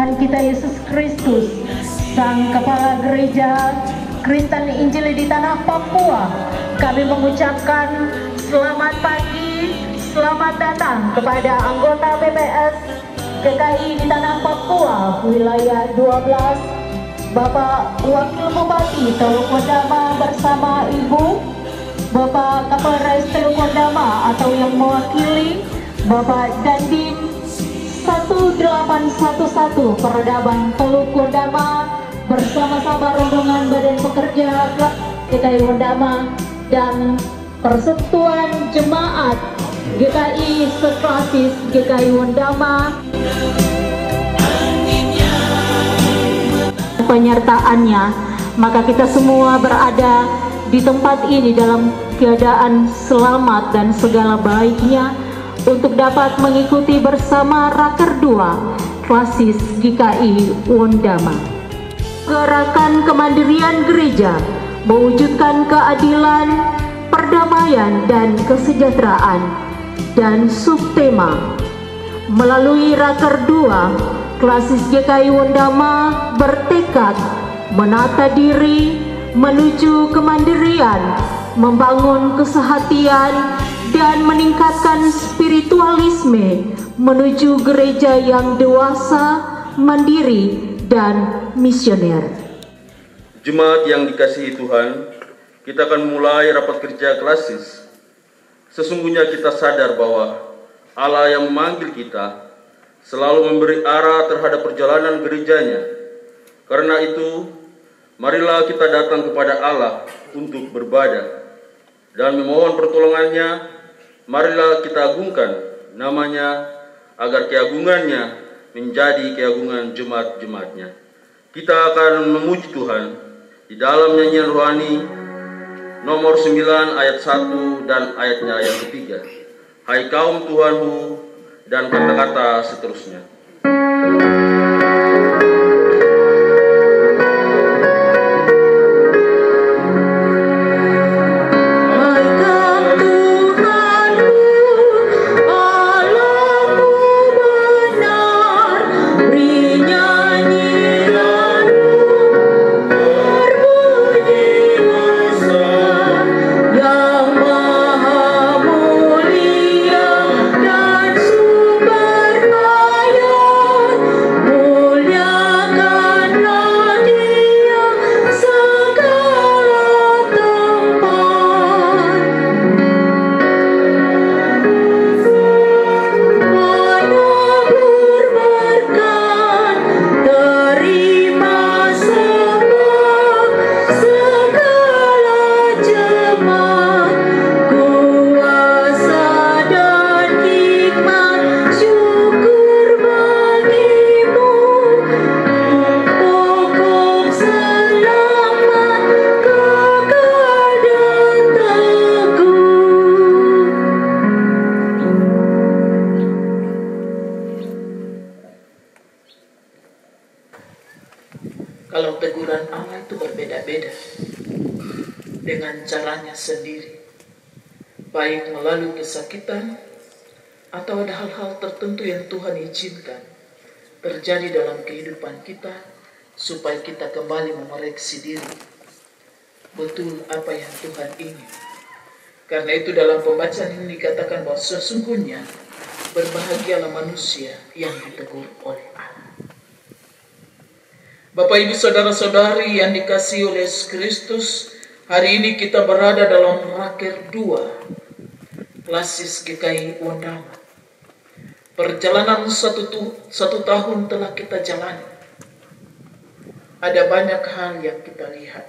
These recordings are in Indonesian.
Tuhan kita Yesus Kristus, Sang Kepala Gereja Kristen Injil di Tanah Papua, kami mengucapkan selamat pagi, selamat datang kepada anggota BPS GKI di Tanah Papua, wilayah 12, Bapak Wakil Bupati Teluk Kodama bersama Ibu, Bapak Kapolres Teluk Kodama atau yang mewakili, Bapak Dandim 1811 Peradaban Teluk Kodama bersama-sama rombongan Badan Pekerja GKI Kodama dan Persekutuan Jemaat GKI Seklasis GKI Kodama, penyertaannya, maka kita semua berada di tempat ini dalam keadaan selamat dan segala baiknya untuk dapat mengikuti bersama Raker 2 Klasis GKI Wondama. Gerakan kemandirian gereja mewujudkan keadilan, perdamaian dan kesejahteraan, dan subtema melalui Raker 2 Klasis GKI Wondama bertekad menata diri menuju kemandirian, membangun kesehatian dan meningkatkan spiritualisme menuju gereja yang dewasa, mandiri, dan misioner. Jemaat yang dikasihi Tuhan, kita akan mulai rapat kerja klasis. Sesungguhnya kita sadar bahwa Allah yang memanggil kita selalu memberi arah terhadap perjalanan gerejanya. Karena itu, marilah kita datang kepada Allah untuk beribadah dan memohon pertolongannya. Marilah kita agungkan namanya agar keagungannya menjadi keagungan jemaat-jemaatnya. Kita akan memuji Tuhan di dalam nyanyian rohani nomor 9 ayat 1 dan ayatnya yang ketiga. Hai kaum Tuhanku, dan kata-kata seterusnya. Kalau teguran Allah itu berbeda-beda dengan caranya sendiri, baik melalui kesakitan atau ada hal-hal tertentu yang Tuhan izinkan terjadi dalam kehidupan kita supaya kita kembali memeriksa diri betul apa yang Tuhan ingin. Karena itu dalam pembacaan ini dikatakan bahwa sesungguhnya berbahagialah manusia yang ditegur oleh Allah. Bapak, Ibu, Saudara-saudari yang dikasihi oleh Yesus Kristus, hari ini kita berada dalam Raker 2 Klasis GKI Wondama. Perjalanan satu tahun telah kita jalani. Ada banyak hal yang kita lihat.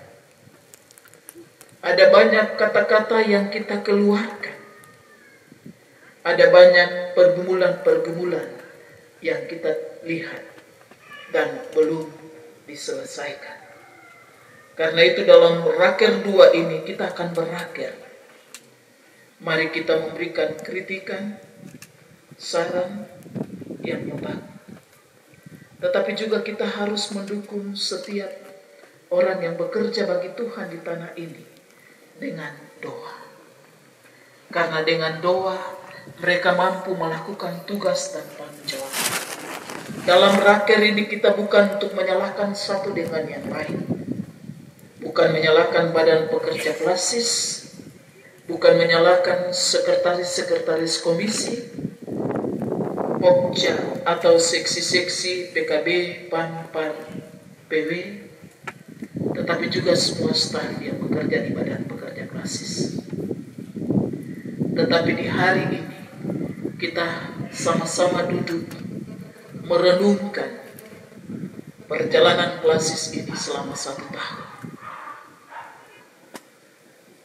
Ada banyak kata-kata yang kita keluarkan. Ada banyak pergumulan-pergumulan yang kita lihat dan belum diselesaikan. Karena itu dalam Raker 2 ini kita akan berakhir. Mari kita memberikan kritikan, saran yang membangun. Tetapi juga kita harus mendukung setiap orang yang bekerja bagi Tuhan di tanah ini dengan doa. Karena dengan doa mereka mampu melakukan tugas dan tanggung jawab. Dalam raker ini kita bukan untuk menyalahkan satu dengan yang lain. Bukan menyalahkan badan pekerja klasis, bukan menyalahkan sekretaris-sekretaris komisi, Pokja atau seksi-seksi PKB, PAN, PAR, PW, tetapi juga semua staf yang bekerja di badan pekerja klasis. Tetapi di hari ini kita sama-sama duduk merenungkan perjalanan klasis ini selama 1 tahun.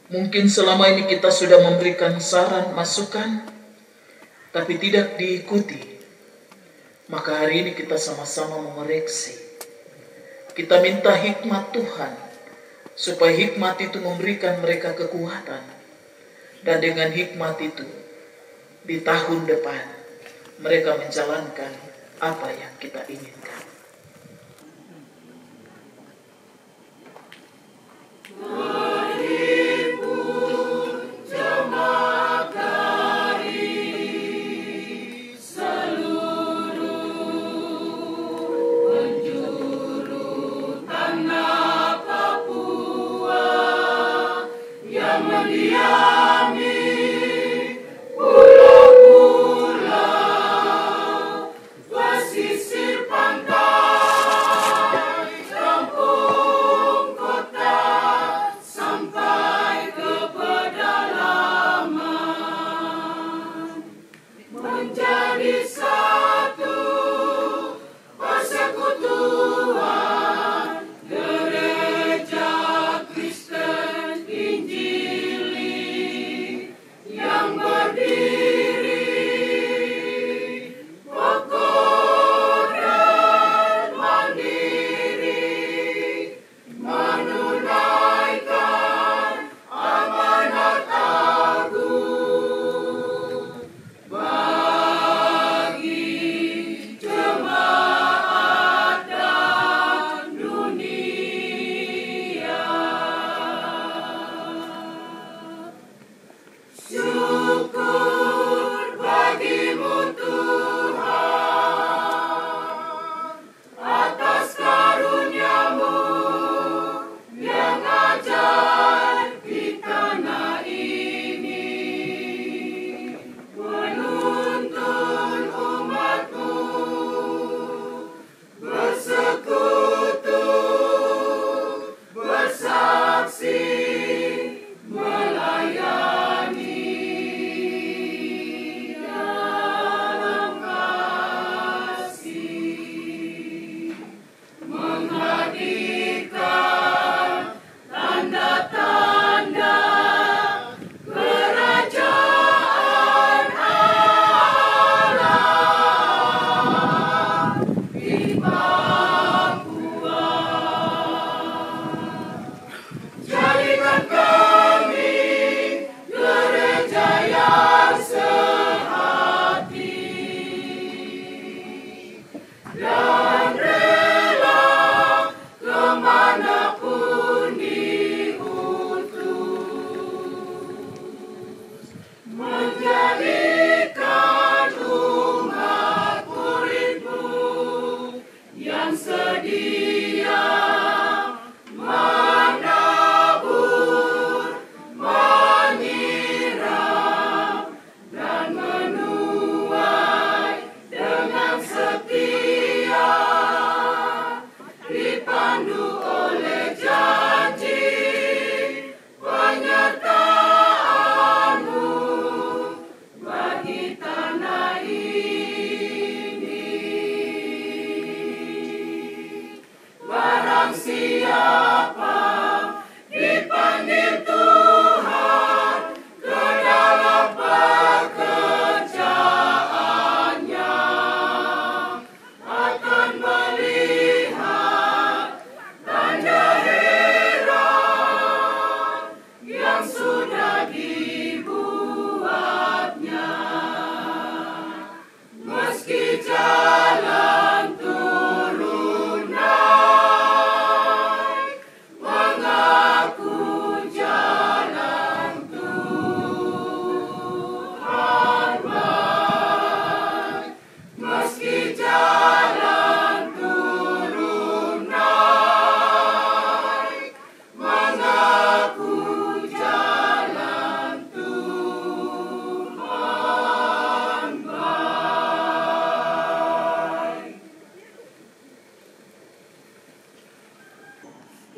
Mungkin selama ini kita sudah memberikan saran, masukan, tapi tidak diikuti. Maka hari ini kita sama-sama mengoreksi. Kita minta hikmat Tuhan, supaya hikmat itu memberikan mereka kekuatan. Dan dengan hikmat itu, di tahun depan, mereka menjalankan apa yang kita inginkan.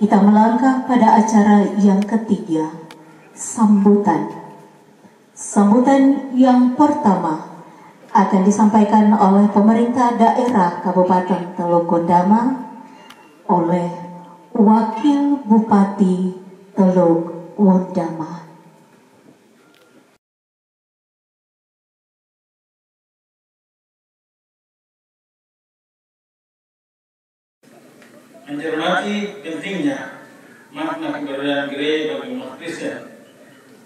Kita melangkah pada acara yang ketiga, sambutan. Sambutan yang pertama akan disampaikan oleh pemerintah daerah Kabupaten Teluk Gondama oleh Wakil Bupati Teluk Gondama. Mencermati pentingnya makna keberadaan gereja bagi umat Kristen,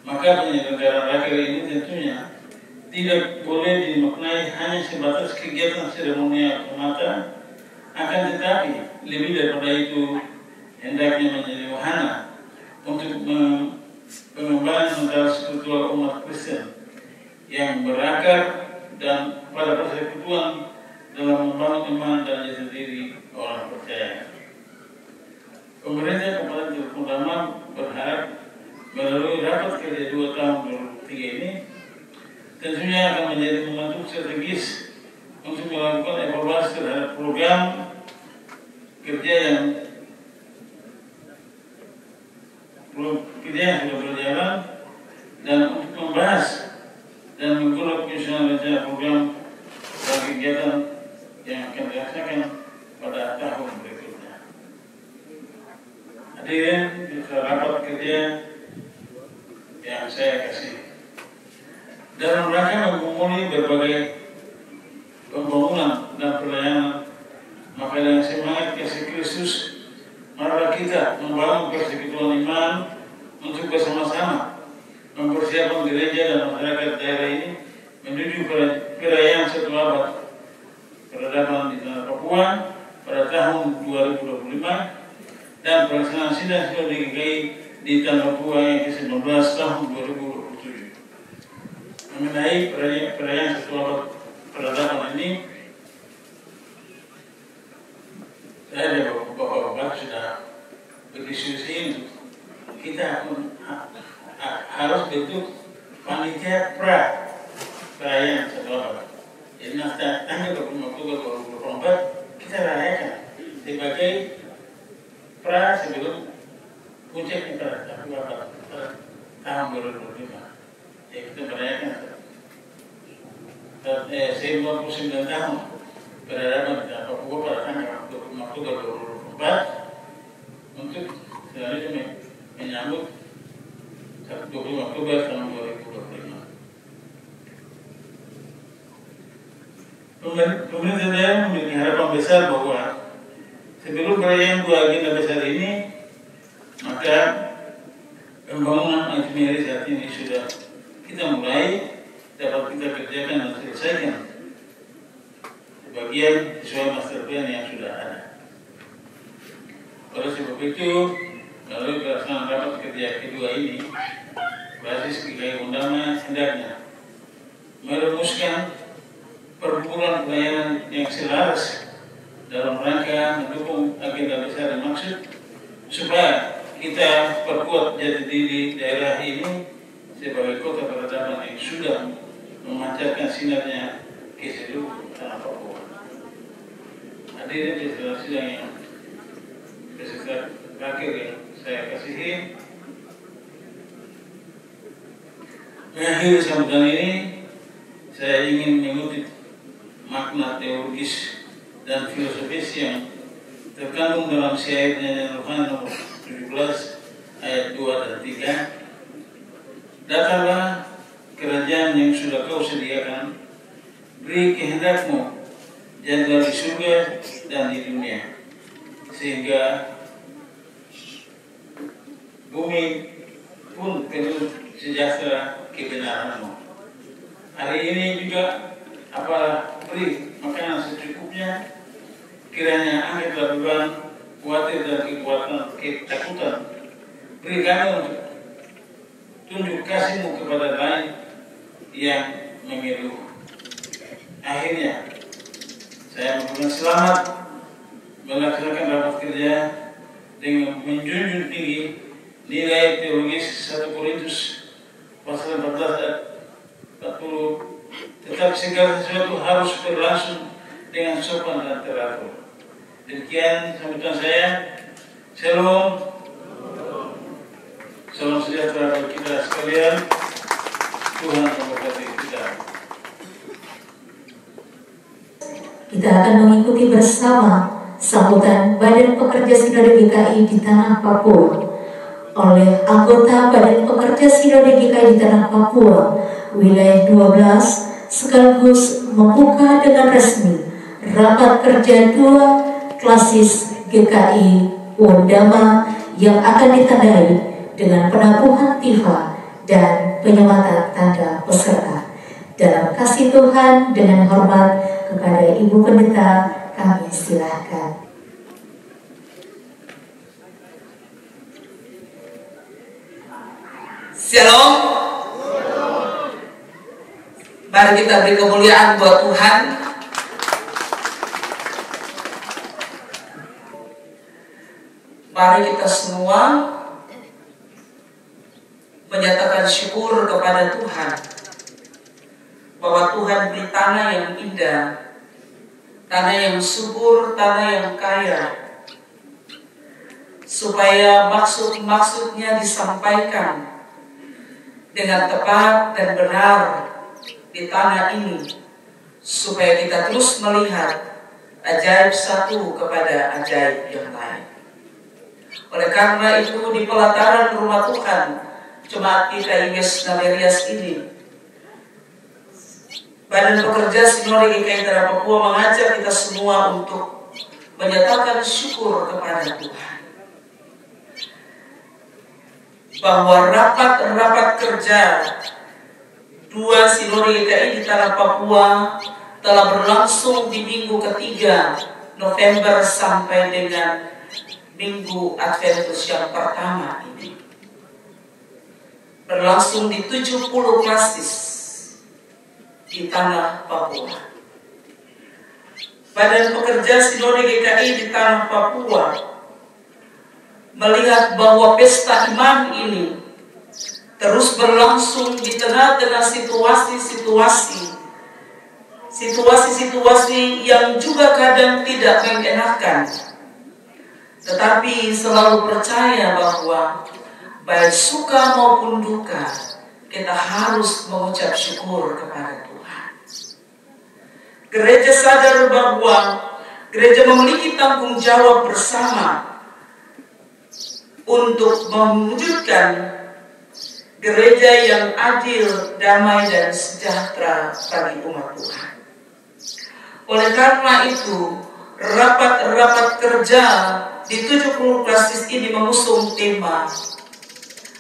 maka penyelenggaraan raker ini tentunya tidak boleh dimaknai hanya sebatas kegiatan seremonial semata, akan tetapi lebih daripada itu hendaknya menjadi wahana untuk pengembangan mental spiritual umat Kristen yang berakar dan pada persekutuan dalam membangun iman dan jati diri orang percaya. Pemerintah Kabupaten Teluk Gondama berharap melalui rapat kerja 2 tahun 2003 ini tentunya akan menjadi momentum strategis untuk melakukan evaluasi terhadap program kerja yang sudah berjalan dan untuk membahas dan menggodok penyusunan rencana program dan kegiatan yang akan dilaksanakan pada tahun berikutnya. Hadirin di rapat kerja yang saya kasih, dalam rangka menggumuli berbagai pembangunan dan pelayanan, maka dengan semangat kasih Kristus, marilah kita membangun persekutuan iman untuk bersama-sama mempersiapkan gereja dan masyarakat daerah ini menuju perayaan 1 abad peradaban di tanah Papua pada tahun 2025 dan pelaksanaan sidang sinode GKI di tanah Papua yang ke-19 tahun 2027. Mengenai perayaan 1 abad peradaban ini, saya dan Bapak-Bapak sudah berdiskusi. Kita harus bentuk panitia perayaan 1 abad. Jadi tanggal 20 Oktober 2024 kita rayakan sebagai sebelum puncaknya pada tahun 2025. Ya, kita merayakan 99 tahun peradaban di Papua pada tanggal 20 Oktober 2024 untuk selanjutnya menyambut 25 Oktober tahun 2025. Pemerintah daerah memiliki harapan besar bahwa sebelum perayaan 2 agenda besar ini, maka pembangunan itinerary saat ini sudah kita mulai, dapat kita kerjakan dan selesaikan sebagian sesuai master plan yang sudah ada. Oleh sebab itu, melalui pelaksanaan rapat kerja kedua ini, basis GKI Gondama hendaknya merumuskan perpuluhan pelayanan yang selaras dalam rangka mendukung agenda besar yang maksud supaya kita perkuat jati diri daerah ini sebagai kota peradaban yang sudah memancarkan sinarnya ke seluruh tanah Papua. Hadirin di sidang yang beserta terakhir yang saya kasihi, mengakhiri sambutan ini saya ingin mengutip makna teologis dan filosofis yang terkandung dalam syair nyanyian rohani nomor 17 ayat 2 dan 3. Datanglah kerajaan yang sudah kau sediakan, beri kehendakmu jadilah di surga dan di dunia, sehingga bumi pun penuh sejahtera kebenaranmu. Hari ini juga apalah beri makanan secukupnya, kiranya angkatlah beban khawatir dan ketakutan, beri kami untuk tunjuk kasihmu kepada lain yang mengeluh. Akhirnya saya mengucapkan selamat melaksanakan rapat kerja dengan menjunjung tinggi nilai teologis 1 Korintus pasal 14 ayat 40. Tetap segala sesuatu harus berlangsung dengan sopan dan teratur. Demikian sambutan saya. Shalom. Salam sejahtera bagi kita sekalian. Tuhan memberkati kita. Kita akan mengikuti bersama sambutan Badan Pekerja Sinode GKI di Tanah Papua oleh anggota Badan Pekerja Sinode GKI di Tanah Papua wilayah 12 sekaligus membuka dengan resmi rapat kerja 2 klasis GKI Wondama yang akan ditandai dengan penabuhan tifa dan penyematan tanda peserta. Dalam kasih Tuhan dengan hormat kepada Ibu Pendeta, kami silakan. Shalom. Mari kita beri kemuliaan buat Tuhan. Mari kita semua menyatakan syukur kepada Tuhan bahwa Tuhan beri tanah yang indah, tanah yang subur, tanah yang kaya, supaya maksud-maksudnya disampaikan dengan tepat dan benar di tanah ini, supaya kita terus melihat ajaib satu kepada ajaib yang lain. Oleh karena itu, di pelataran rumah Tuhan Jemaat GKI West Naverias ini, Badan Pekerja Sinode GKI Tanah Papua mengajak kita semua untuk menyatakan syukur kepada Tuhan bahwa rapat-rapat kerja 2 Sinode GKI di Tanah Papua telah berlangsung di minggu ketiga November sampai dengan minggu Adventus yang pertama ini. Berlangsung di 70 klasis di Tanah Papua. Badan Pekerja Sinode GKI di Tanah Papua melihat bahwa pesta iman ini terus berlangsung di tengah-tengah situasi yang juga kadang tidak mengenakan, tetapi selalu percaya bahwa baik suka maupun duka, kita harus mengucap syukur kepada Tuhan. Gereja sadar bahwa gereja memiliki tanggung jawab bersama untuk mewujudkan gereja yang adil, damai, dan sejahtera bagi umat Tuhan. Oleh karena itu, rapat-rapat kerja di 70 klasis ini mengusung tema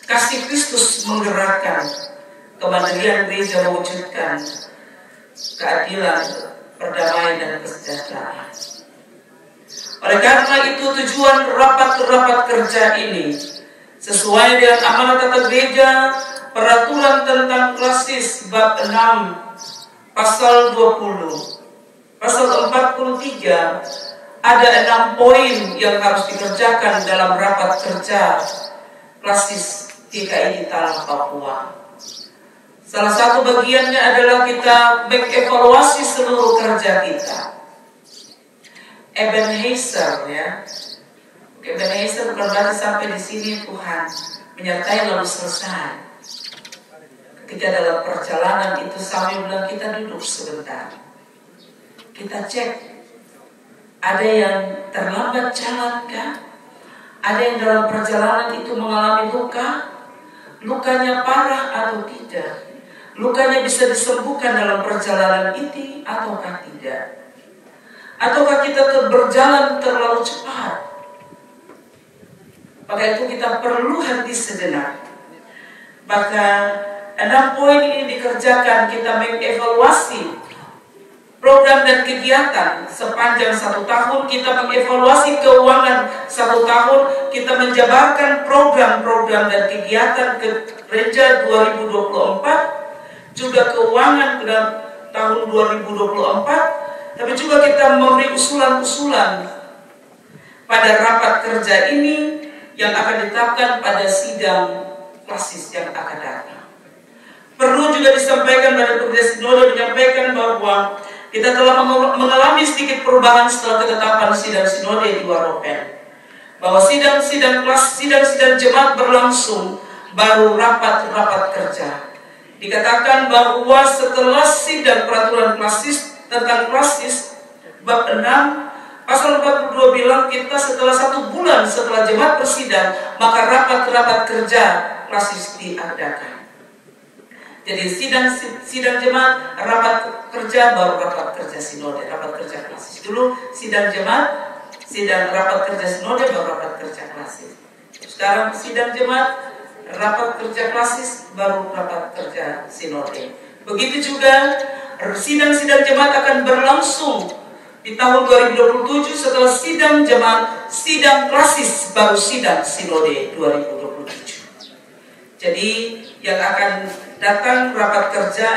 Kasih Kristus menggerakkan, kemandirian gereja mewujudkan keadilan, perdamaian, dan kesejahteraan. Oleh karena itu, tujuan rapat-rapat kerja ini sesuai dengan amanat tata gereja, peraturan tentang klasis bab 6 pasal 20, pasal 43, ada 6 poin yang harus dikerjakan dalam rapat kerja klasis GKI di Tanah Papua. Salah satu bagiannya adalah kita mengevaluasi seluruh kerja kita. Ebenezer, ya. Ebenezer bukan berarti sampai di sini Tuhan menyertai lalu selesai. Ketika dalam perjalanan itu sambil bilang kita duduk sebentar, kita cek ada yang terlambat jalan kah? Ada yang dalam perjalanan itu mengalami luka, lukanya parah atau tidak? Lukanya bisa disembuhkan dalam perjalanan ini ataukah tidak? Ataukah kita berjalan terlalu cepat? Maka itu kita perlu henti sejenak. Maka 6 poin ini dikerjakan, kita mengevaluasi program dan kegiatan sepanjang 1 tahun, kita mengevaluasi keuangan 1 tahun, kita menjabarkan program-program dan kegiatan gereja 2024, juga keuangan dalam tahun 2024, tapi juga kita memberi usulan-usulan pada rapat kerja ini yang akan ditetapkan pada sidang klasis yang akan datang. Perlu juga disampaikan pada Pekerja Sinode menyampaikan bahwa kita telah mengalami sedikit perubahan setelah ketetapan sidang sinode di Waropen. bahwa sidang jemaat berlangsung, baru rapat kerja. Dikatakan bahwa setelah sidang peraturan klasis tentang klasis bab 6 pasal 42 bilang kita setelah 1 bulan setelah jemaat bersidang, maka rapat kerja klasis diadakan. Jadi sidang jemaat, rapat kerja, baru rapat kerja sinode, rapat kerja klasis. Dulu sidang jemaat, sidang rapat kerja sinode, baru rapat kerja klasis. Sekarang sidang jemaat, rapat kerja klasis, baru rapat kerja sinode. Begitu juga sidang jemaat akan berlangsung di tahun 2027 setelah sidang jemaat, sidang klasis, baru sidang sinode 2027. Jadi yang akan datang rapat kerja,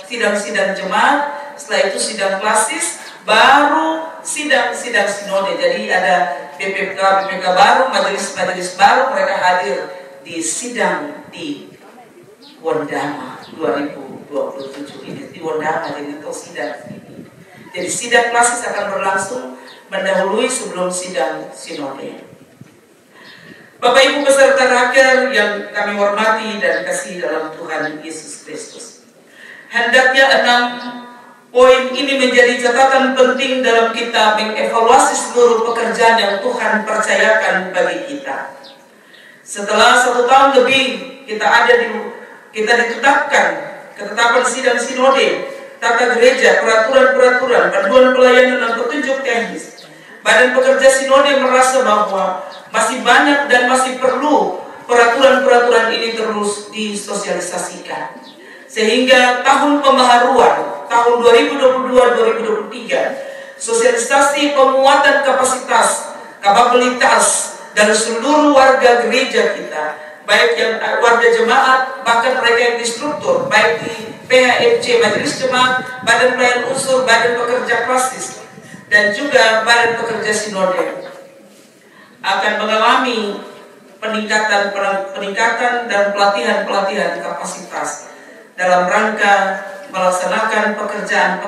sidang jemaat, setelah itu sidang klasis, baru sidang sinode. Jadi ada BPK baru, majelis baru, mereka hadir di sidang di Wondama 2027 ini, di Wondama ini untuk sidang ini. Jadi sidang klasis akan berlangsung mendahului sebelum sidang sinode. Bapak Ibu peserta raker yang kami hormati dan kasih dalam Tuhan Yesus Kristus, hendaknya 6 poin ini menjadi catatan penting dalam kita mengevaluasi seluruh pekerjaan yang Tuhan percayakan bagi kita. Setelah 1 tahun lebih kita ditetapkan ketetapan sidang sinode, tata gereja, peraturan-peraturan, panduan pelayanan dan petunjuk teknis. Badan pekerja sinode merasa bahwa masih banyak dan masih perlu peraturan-peraturan ini terus disosialisasikan. Sehingga tahun pembaharuan, tahun 2022-2023, sosialisasi penguatan kapabilitas dari seluruh warga gereja kita, baik yang warga jemaat, bahkan mereka yang di struktur, baik di PHMC, Majelis Jemaat, Badan Pelayan Unsur, Badan Pekerja Klasis, dan juga Badan Pekerja Sinode, akan mengalami peningkatan dan pelatihan kapasitas dalam rangka melaksanakan pekerjaan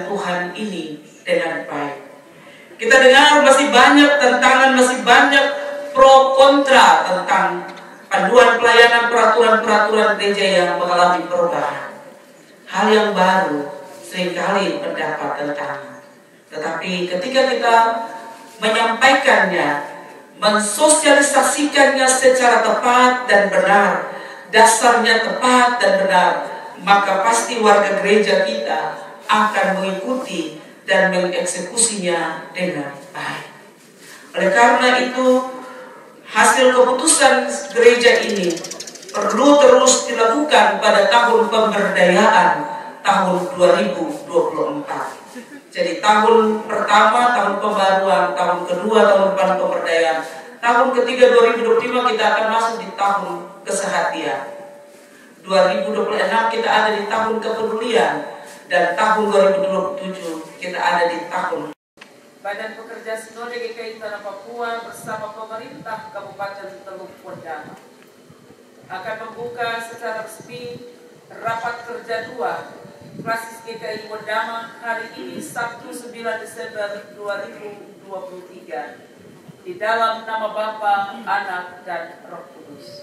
Tuhan ini dengan baik. Kita dengar masih banyak tantangan, masih banyak pro kontra tentang panduan pelayanan, peraturan gereja yang mengalami perubahan. Hal yang baru seringkali mendapat tantangan. Tetapi ketika kita menyampaikannya, mensosialisasikannya secara tepat dan benar, dasarnya tepat dan benar, maka pasti warga gereja kita akan mengikuti dan mengeksekusinya dengan baik. Oleh karena itu, hasil keputusan gereja ini perlu terus dilakukan pada tahun pemberdayaan tahun 2024. Jadi tahun pertama, tahun pembaruan, tahun kedua, tahun depan pemberdayaan, tahun ketiga 2025 kita akan masuk di tahun keseharian. 2026 kita ada di tahun kepedulian, dan tahun 2027 kita ada di tahun. Badan Pekerja Sinode GKI Tanah Papua bersama pemerintah Kabupaten Teluk Wondama akan membuka secara resmi rapat kerja 2 klasis GKI Wondama hari ini Sabtu 9 Desember 2023 di dalam nama Bapa, Anak, dan Roh Kudus.